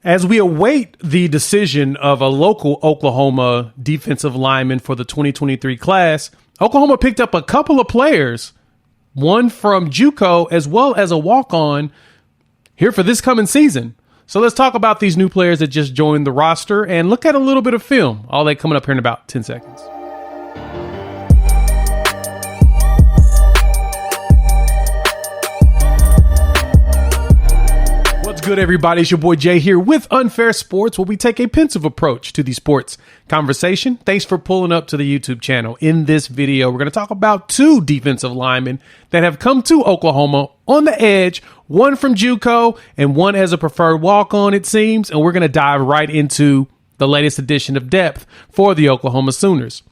As we await the decision of a local Oklahoma defensive lineman for the 2023 class, Oklahoma picked up a couple of players, one from JUCO as well as a walk-on here for this coming season. So let's talk about these new players that just joined the roster and look at a little bit of film. All that coming up here in about 10 seconds. What's good, everybody? It's your boy Jay here with Unfair Sports, where we take a pensive approach to the sports conversation. Thanks for pulling up to the YouTube channel. In this video, we're going to talk about two defensive linemen that have come to Oklahoma on the edge, one from JUCO and one as a preferred walk-on, it seems. And we're going to dive right into the latest edition of depth for the Oklahoma Sooners.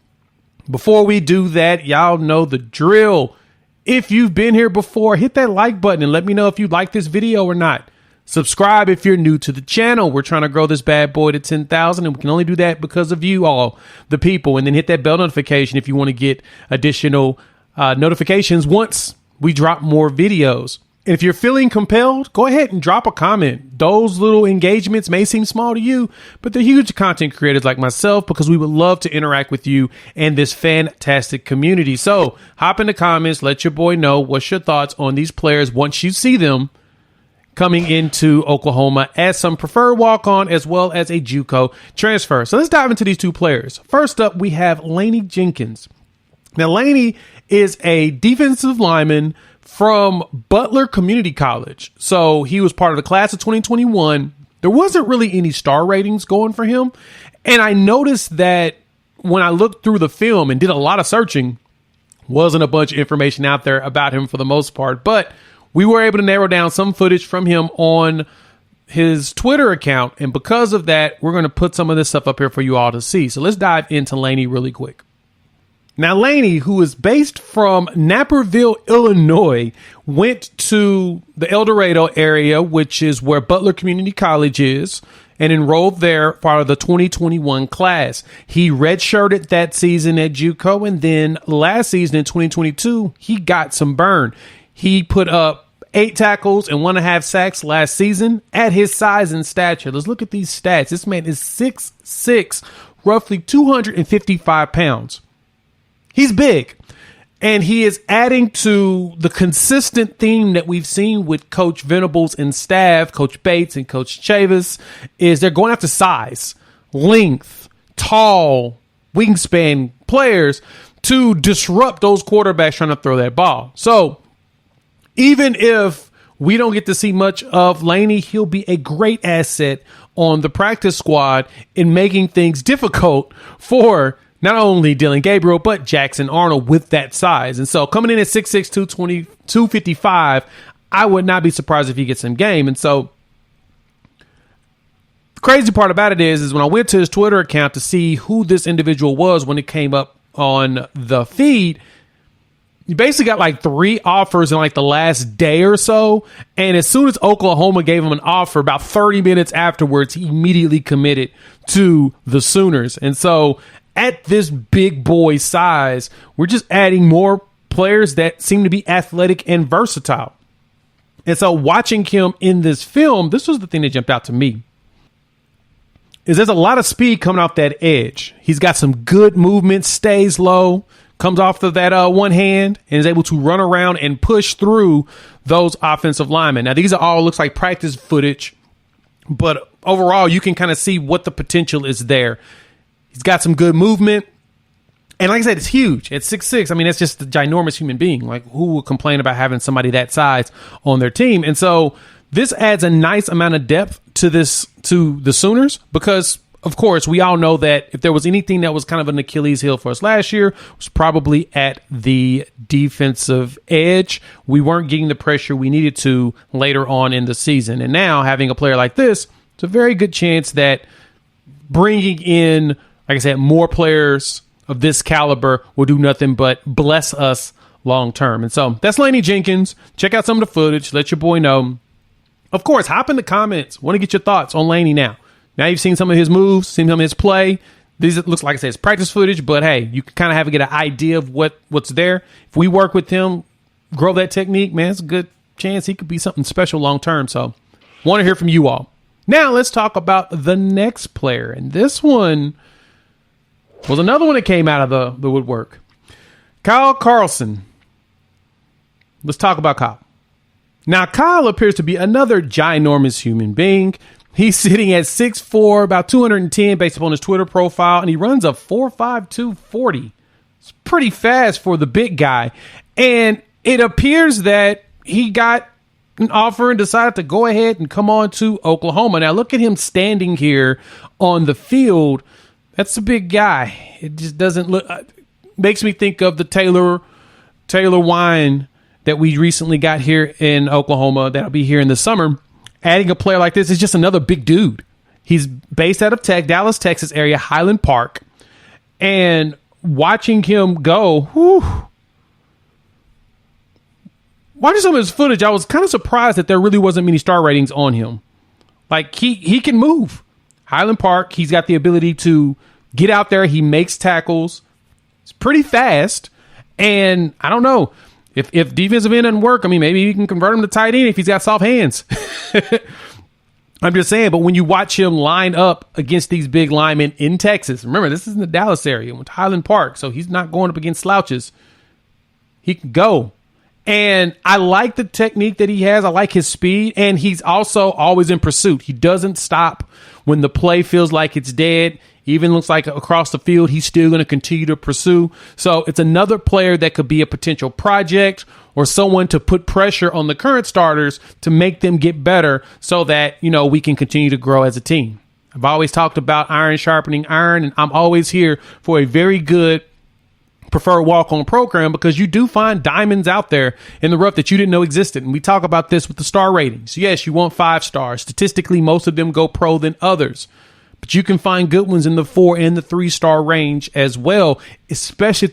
Before we do that, y'all know the drill. If you've been here before, hit that like button and let me know if you like this video or not. Subscribe if you're new to the channel. We're trying to grow this bad boy to 10,000, and we can only do that because of you all, the people. And then hit that bell notification if you want to get additional notifications once we drop more videos. And if you're feeling compelled, go ahead and drop a comment. Those little engagements may seem small to you, but they're huge to content creators like myself because we would love to interact with you and this fantastic community. So hop in the comments, let your boy know what's your thoughts on these players once you see them coming into Oklahoma as some preferred walk-on as well as a JUCO transfer. So let's dive into these two players. First up, we have Laine Jenkins. Now, Laine is a defensive lineman from Butler Community College. So he was part of the class of 2021. There wasn't really any star ratings going for him. And I noticed that when I looked through the film and did a lot of searching, wasn't a bunch of information out there about him for the most part. But we were able to narrow down some footage from him on his Twitter account. And because of that, we're going to put some of this stuff up here for you all to see. So let's dive into Laine really quick. Now, Laine, who is based from Naperville, Illinois, went to the El Dorado area, which is where Butler Community College is, and enrolled there for the 2021 class. He redshirted that season at JUCO, and then last season in 2022, he got some burn. He put up 8 tackles and 1.5 sacks last season at his size and stature. Let's look at these stats. This man is 6'6", roughly 255 pounds. He's big, and he is adding to the consistent theme that we've seen with Coach Venables and staff, Coach Bates and Coach Chavis, is they're going after size, length, tall, wingspan players to disrupt those quarterbacks trying to throw that ball. So even if we don't get to see much of Laine, he'll be a great asset on the practice squad in making things difficult for not only Dylan Gabriel, but Jackson Arnold with that size. And so coming in at 6'6", 255, I would not be surprised if he gets some game. And so the crazy part about it is when I went to his Twitter account to see who this individual was when it came up on the feed, you basically got like 3 offers in like the last day or so. And as soon as Oklahoma gave him an offer, about 30 minutes afterwards, he immediately committed to the Sooners. And so at this big boy size, we're just adding more players that seem to be athletic and versatile. And so watching him in this film, this was the thing that jumped out to me. Is there's a lot of speed coming off that edge. He's got some good movement, stays low, comes off of that one hand, and is able to run around and push through those offensive linemen. Now, these are all looks like practice footage, but overall, you can kind of see what the potential is there. He's got some good movement. And like I said, it's huge. At 6'6", I mean, that's just a ginormous human being. Like, who would complain about having somebody that size on their team? And so this adds a nice amount of depth to the Sooners because, of course, we all know that if there was anything that was kind of an Achilles heel for us last year, it was probably at the defensive edge. We weren't getting the pressure we needed to later on in the season. And now having a player like this, it's a very good chance that bringing in, like I said, more players of this caliber will do nothing but bless us long term. And so that's Laine Jenkins. Check out some of the footage. Let your boy know. Of course, hop in the comments. Want to get your thoughts on Laine now. Now you've seen some of his moves, seen some of his play. These looks like I said, it's practice footage, but hey, you can kind of get an idea of what's there. If we work with him, grow that technique, man, it's a good chance he could be something special long term. So want to hear from you all. Now let's talk about the next player. And this one was another one that came out of the woodwork. Kyle Carlson. Let's talk about Kyle. Now, Kyle appears to be another ginormous human being. He's sitting at 6'4", about 210 based upon his Twitter profile, and he runs a 4.52 40. It's pretty fast for the big guy. And it appears that he got an offer and decided to go ahead and come on to Oklahoma. Now, look at him standing here on the field. That's a big guy. It just doesn't look... makes me think of the Taylor Wine that we recently got here in Oklahoma that'll be here in the summer. Adding a player like this is just another big dude. He's based out of Dallas, Texas area, Highland Park. And watching him go, watching some of his footage, I was kind of surprised that there really wasn't many star ratings on him. Like, he can move. Highland Park, he's got the ability to get out there. He makes tackles. It's pretty fast. And I don't know. If defensive end doesn't work, I mean, maybe you can convert him to tight end if he's got soft hands. I'm just saying, but when you watch him line up against these big linemen in Texas, remember, this is in the Dallas area with Highland Park, so he's not going up against slouches. He can go. And I like the technique that he has. I like his speed, and he's also always in pursuit. He doesn't stop when the play feels like it's dead. Even looks like across the field, he's still going to continue to pursue. So it's another player that could be a potential project or someone to put pressure on the current starters to make them get better so that, we can continue to grow as a team. I've always talked about iron sharpening iron, and I'm always here for a very good preferred walk-on program because you do find diamonds out there in the rough that you didn't know existed. And we talk about this with the star ratings. Yes, you want 5 stars. Statistically, most of them go pro than others. But you can find good ones in the 4 and the 3-star range as well, especially if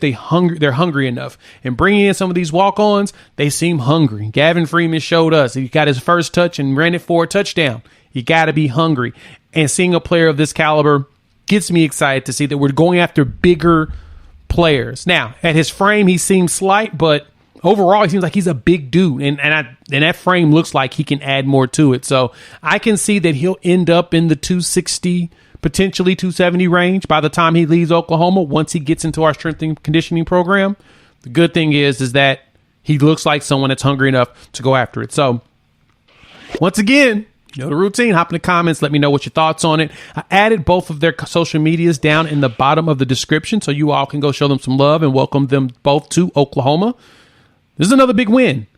they're hungry enough. And bringing in some of these walk-ons, they seem hungry. Gavin Freeman showed us. He got his first touch and ran it for a touchdown. You got to be hungry. And seeing a player of this caliber gets me excited to see that we're going after bigger players. Now, at his frame, he seems slight, but overall, he seems like he's a big dude. And that frame looks like he can add more to it. So I can see that he'll end up in the 260, potentially 270 range by the time he leaves Oklahoma once he gets into our strength and conditioning program. The good thing is that he looks like someone that's hungry enough to go after it. So once again, the routine. Hop in the comments. Let me know what your thoughts on it. I added both of their social medias down in the bottom of the description so you all can go show them some love and welcome them both to Oklahoma. This is another big win.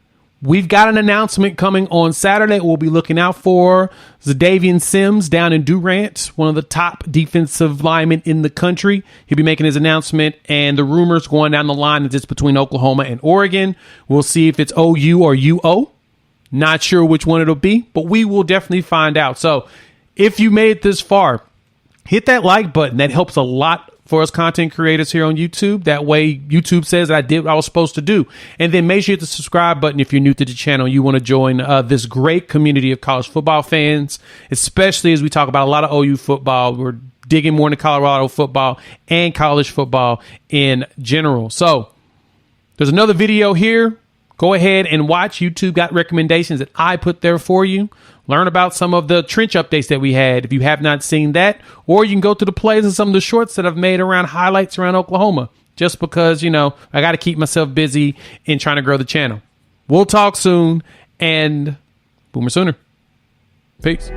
We've got an announcement coming on Saturday. We'll be looking out for Zadavian Sims down in Durant, one of the top defensive linemen in the country. He'll be making his announcement, and the rumors going down the line is it's between Oklahoma and Oregon. We'll see if it's OU or UO. Not sure which one it'll be, but we will definitely find out. So if you made it this far, hit that like button. That helps a lot for us content creators here on YouTube. That way YouTube says I did what I was supposed to do. And then make sure you hit the subscribe button if you're new to the channel. You want to join this great community of college football fans, especially as we talk about a lot of OU football. We're digging more into Colorado football and college football in general. So there's another video here. Go ahead and watch. YouTube got recommendations that I put there for you. Learn about some of the trench updates that we had if you have not seen that. Or you can go to the plays and some of the shorts that I've made around highlights around Oklahoma. Just because, I got to keep myself busy in trying to grow the channel. We'll talk soon, and Boomer Sooner. Peace.